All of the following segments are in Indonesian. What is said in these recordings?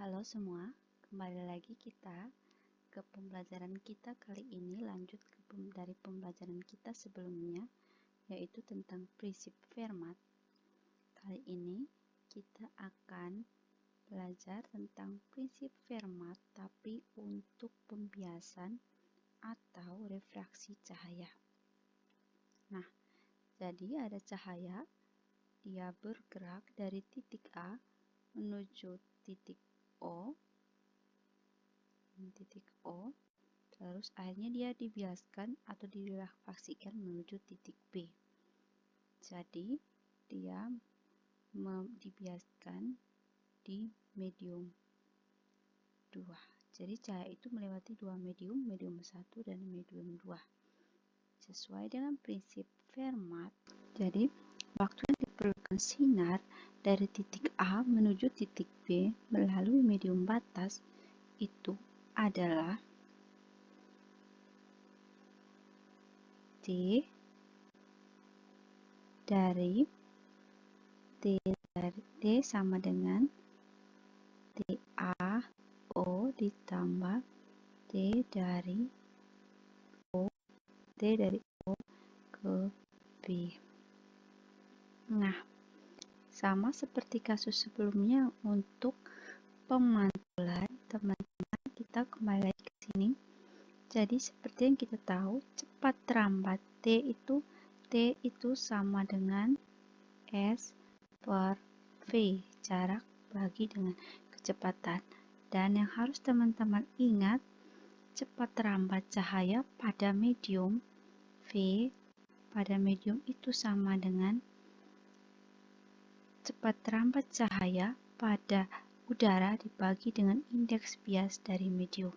Halo semua, kembali lagi kita ke pembelajaran kita kali ini lanjut dari pembelajaran kita sebelumnya, yaitu tentang prinsip Fermat. Kali ini kita akan belajar tentang prinsip Fermat tapi untuk pembiasan atau refraksi cahaya. Nah, jadi ada cahaya, dia bergerak dari titik A menuju titik O, terus akhirnya dia dibiaskan atau direfraksikan menuju titik B. Jadi dia dibiaskan di medium 2. Jadi cahaya itu melewati dua medium, medium 1 dan medium 2. Sesuai dengan prinsip Fermat, jadi waktu yang diperlukan sinar dari titik A menuju titik B melalui medium batas itu adalah T sama dengan TAO ditambah T dari O ke B. Nah, sama seperti kasus sebelumnya untuk pemantulan, teman-teman, kita kembali lagi ke sini. Jadi seperti yang kita tahu, cepat terambat T itu sama dengan S per V, jarak bagi dengan kecepatan. Dan yang harus teman-teman ingat, cepat terambat cahaya pada medium V pada medium itu sama dengan cepat terambat cahaya pada udara dibagi dengan indeks bias dari medium.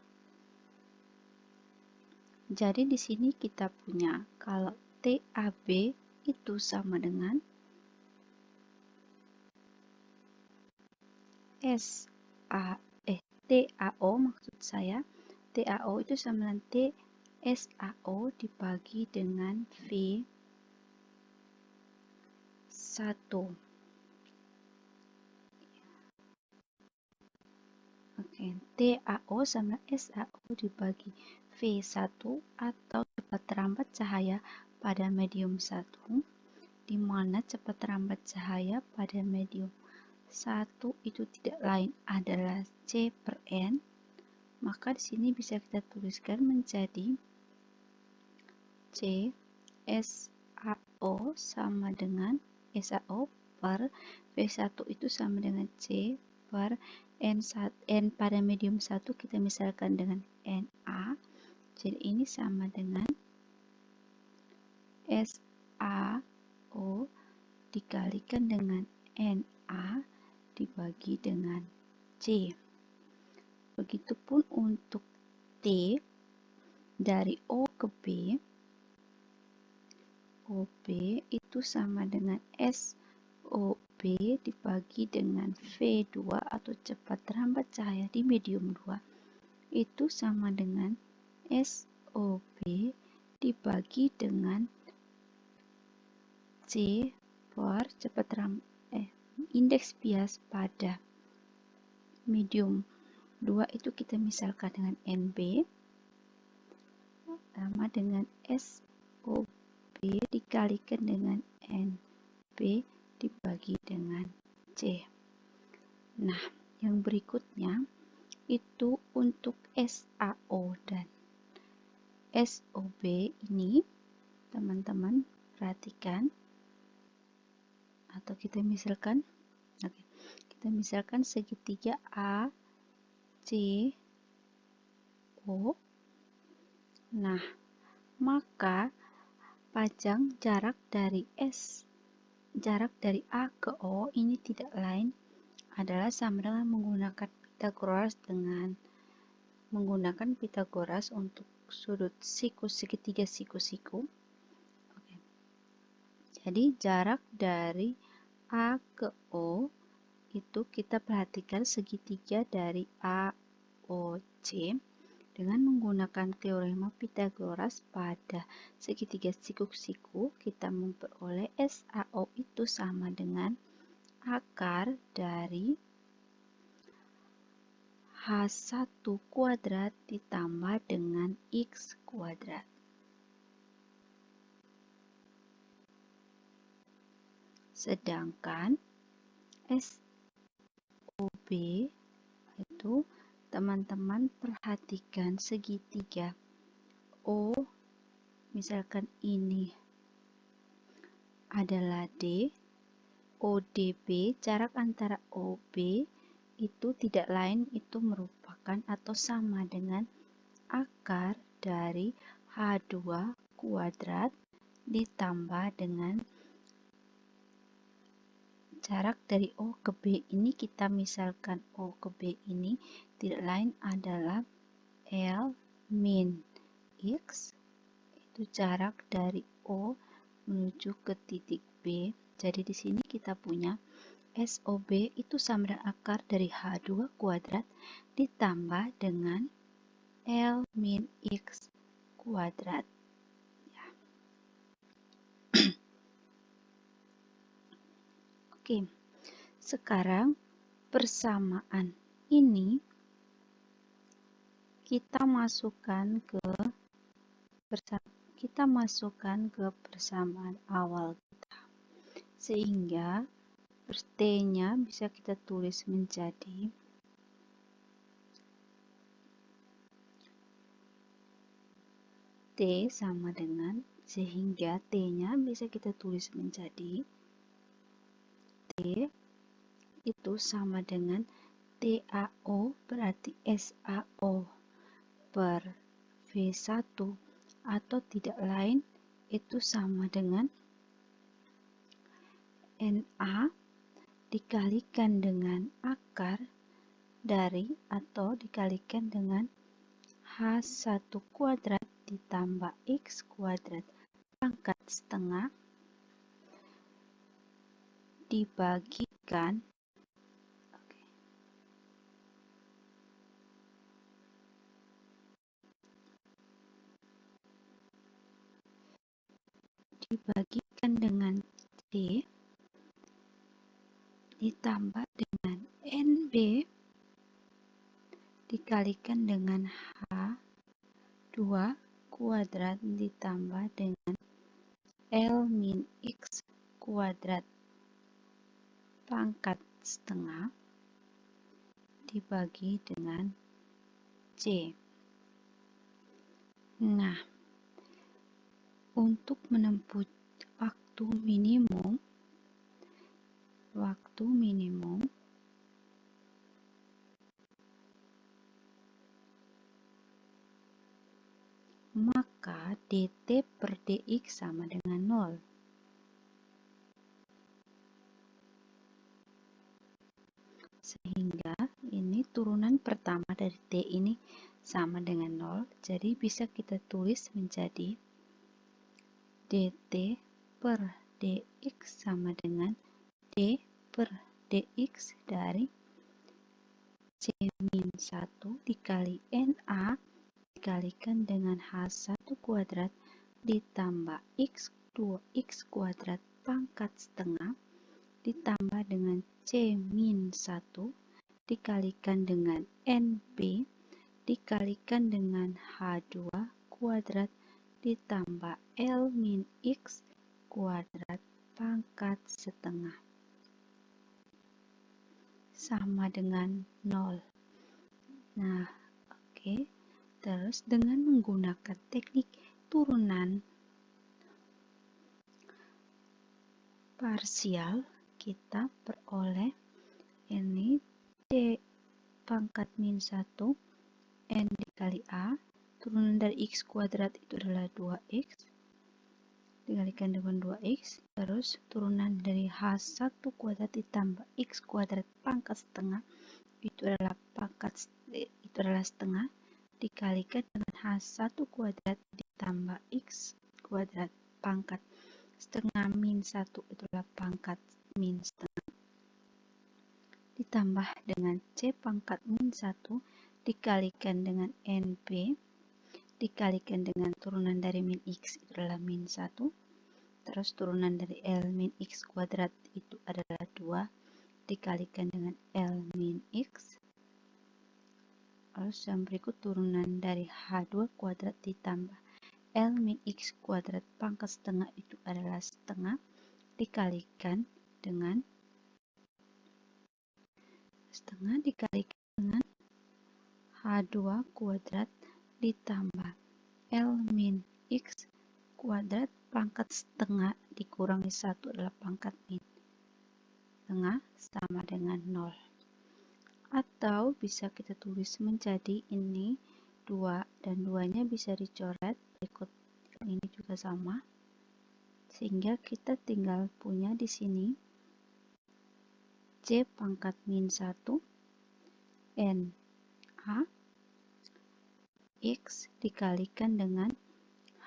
Jadi di sini kita punya kalau TAB itu sama dengan TAO maksud saya. TAO itu sama dengan TSAO dibagi dengan V1. Oke, TAO sama SAO dibagi V1 atau cepat terambat cahaya pada medium 1, di mana cepat terambat cahaya pada medium 1 itu tidak lain adalah C per N. Maka di sini bisa kita tuliskan menjadi C SAO sama dengan SAO per V1 itu sama dengan C per N pada medium 1 kita misalkan dengan NA. Jadi ini sama dengan SAO dikalikan dengan NA dibagi dengan C. Begitupun untuk T dari O ke B. OB itu sama dengan SOB dibagi dengan V2 atau cepat terambat cahaya di medium 2 itu sama dengan SOB dibagi dengan C per cepat terambat indeks bias pada medium 2 itu kita misalkan dengan NB sama dengan SOB dikalikan dengan NB dibagi dengan C. Nah, yang berikutnya itu untuk SAO dan SOB ini teman-teman perhatikan atau kita misalkan segitiga A C O. Nah, maka panjang jarak dari A ke O ini tidak lain adalah sama dengan menggunakan Pythagoras untuk sudut segitiga siku-siku. Oke. Jadi jarak dari A ke O itu kita perhatikan segitiga dari AOC. Dengan menggunakan teorema Pythagoras pada segitiga siku-siku, kita memperoleh SAO itu sama dengan akar dari H1 kuadrat ditambah dengan X kuadrat. Sedangkan SOB itu teman-teman perhatikan segitiga O, misalkan ini adalah D, ODB, jarak antara OB itu tidak lain itu merupakan atau sama dengan akar dari H2 kuadrat ditambah dengan jarak dari O ke B. Ini kita misalkan O ke B ini tidak lain adalah L min X, itu jarak dari O menuju ke titik B. Jadi di sini kita punya SOB itu sama dengan akar dari H2 kuadrat ditambah dengan L min X kuadrat. Ya. Oke, sekarang persamaan ini kita masukkan ke persamaan awal kita, sehingga T-nya bisa kita tulis menjadi T sama dengan, sehingga T-nya bisa kita tulis menjadi T itu sama dengan TAO berarti SAO per V1 atau tidak lain itu sama dengan NA dikalikan dengan akar dari atau dikalikan dengan H1 kuadrat ditambah X kuadrat pangkat setengah dibagikan dengan C ditambah dengan NB dikalikan dengan H2 kuadrat ditambah dengan L min X kuadrat pangkat setengah dibagi dengan C. Nah, untuk menempuh waktu minimum maka dt per dx sama dengan 0. Sehingga ini turunan pertama dari t ini sama dengan 0. Jadi bisa kita tulis menjadi dt per dx sama dengan d per dx dari C-1 dikali NA dikalikan dengan H1 kuadrat ditambah X2 X kuadrat pangkat setengah ditambah dengan C-1 dikalikan dengan NB dikalikan dengan H2 kuadrat ditambah L min X kuadrat pangkat setengah sama dengan 0. Nah, oke. Terus dengan menggunakan teknik turunan parsial kita peroleh ini D pangkat min 1 N dikali A, turunan dari X kuadrat itu adalah 2X dikalikan dengan 2X, terus turunan dari H1 kuadrat ditambah X kuadrat pangkat setengah itu adalah setengah dikalikan dengan H1 kuadrat ditambah X kuadrat pangkat setengah min 1 itu adalah pangkat min setengah ditambah dengan C pangkat min 1 dikalikan dengan NB dikalikan dengan turunan dari min X itu adalah min 1, terus turunan dari L min X kuadrat itu adalah 2 dikalikan dengan L min X Lalu yang berikut turunan dari H2 kuadrat ditambah L min X kuadrat pangkat setengah itu adalah setengah dikalikan dengan H2 kuadrat ditambah L min X kuadrat pangkat setengah dikurangi 1 adalah pangkat min setengah sama dengan 0. Atau bisa kita tulis menjadi ini 2 dan 2-nya bisa dicoret berikut ini juga sama. Sehingga kita tinggal punya di sini C pangkat min 1 N A X dikalikan dengan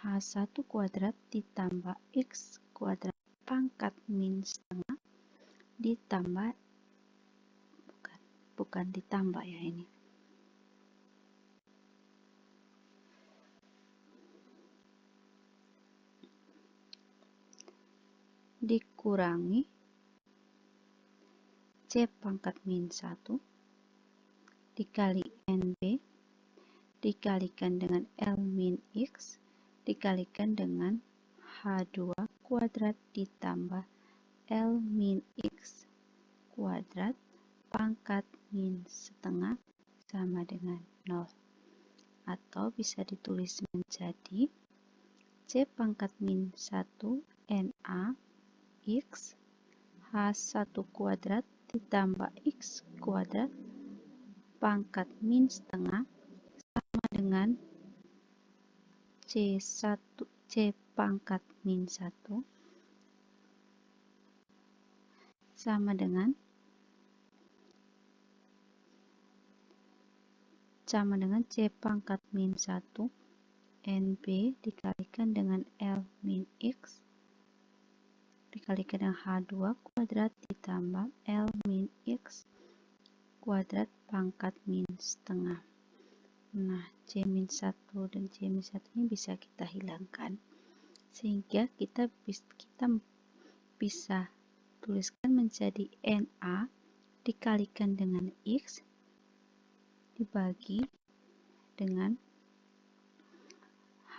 H1 kuadrat ditambah X kuadrat pangkat min setengah ditambah bukan ditambah ya ini dikurangi C pangkat min 1 dikali NB dikalikan dengan L min X dikalikan dengan H2 kuadrat ditambah L min X kuadrat pangkat min setengah sama dengan 0. Atau bisa ditulis menjadi C pangkat min 1 NA X H1 kuadrat ditambah X kuadrat pangkat min setengah sama dengan C pangkat min 1 sama dengan C pangkat min 1 NB dikalikan dengan L min X dikalikan dengan H2 kuadrat ditambah L min X kuadrat pangkat min setengah. Nah, C min 1 dan C min 1 ini bisa kita hilangkan. Sehingga kita bisa tuliskan menjadi NA dikalikan dengan X dibagi dengan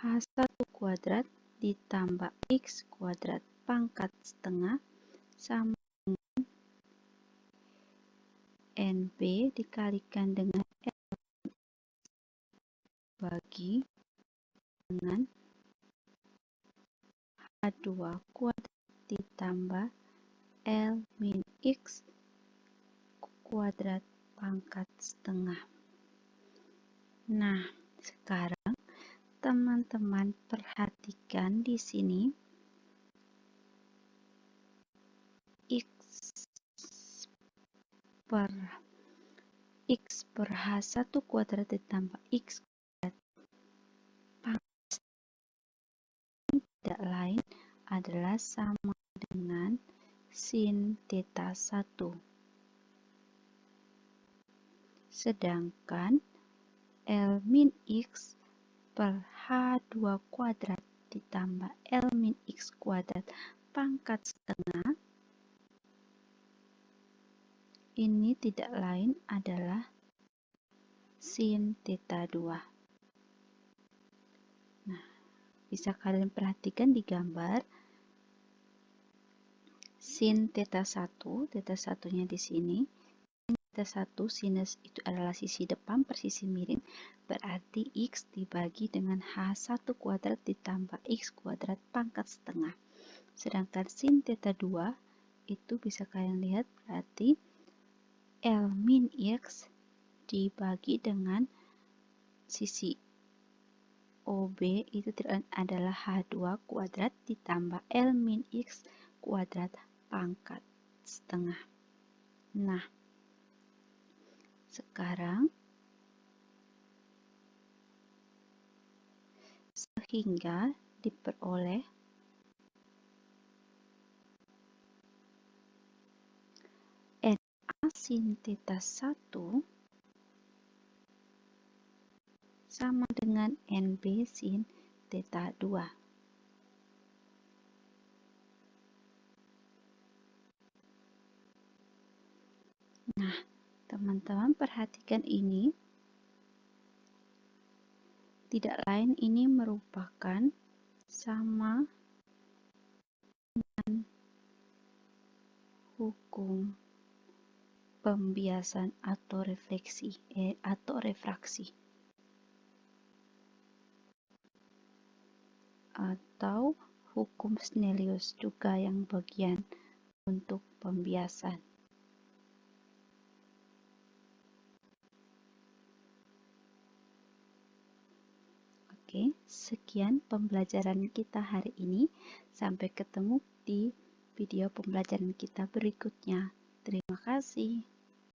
H1 kuadrat ditambah X kuadrat pangkat setengah sama dengan NB dikalikan dengan L bagi dengan H2 kuadrat ditambah L min X kuadrat pangkat setengah. Nah, sekarang teman-teman perhatikan di sini X per H1 kuadrat ditambah X kuadrat pangkat tidak lain adalah sama dengan sin theta 1. Sedangkan L min X per H2 kuadrat ditambah L min X kuadrat pangkat setengah ini tidak lain adalah sin theta 2. Nah, bisa kalian perhatikan di gambar sin theta 1, theta 1-nya di sini. Theta 1 sinus itu adalah sisi depan per sisi miring, berarti X dibagi dengan H1 kuadrat ditambah X kuadrat pangkat setengah. Sedangkan sin theta 2 itu bisa kalian lihat berarti L min X dibagi dengan sisi OB itu adalah H2 kuadrat ditambah L min X kuadrat pangkat setengah. Nah, sekarang sehingga diperoleh NA sin theta 1 sama dengan NB sin theta 2. Nah, teman-teman perhatikan ini. Tidak lain ini merupakan sama dengan hukum pembiasan atau refraksi atau hukum Snellius juga yang bagian untuk pembiasan. Oke, sekian pembelajaran kita hari ini. Sampai ketemu di video pembelajaran kita berikutnya. Terima kasih.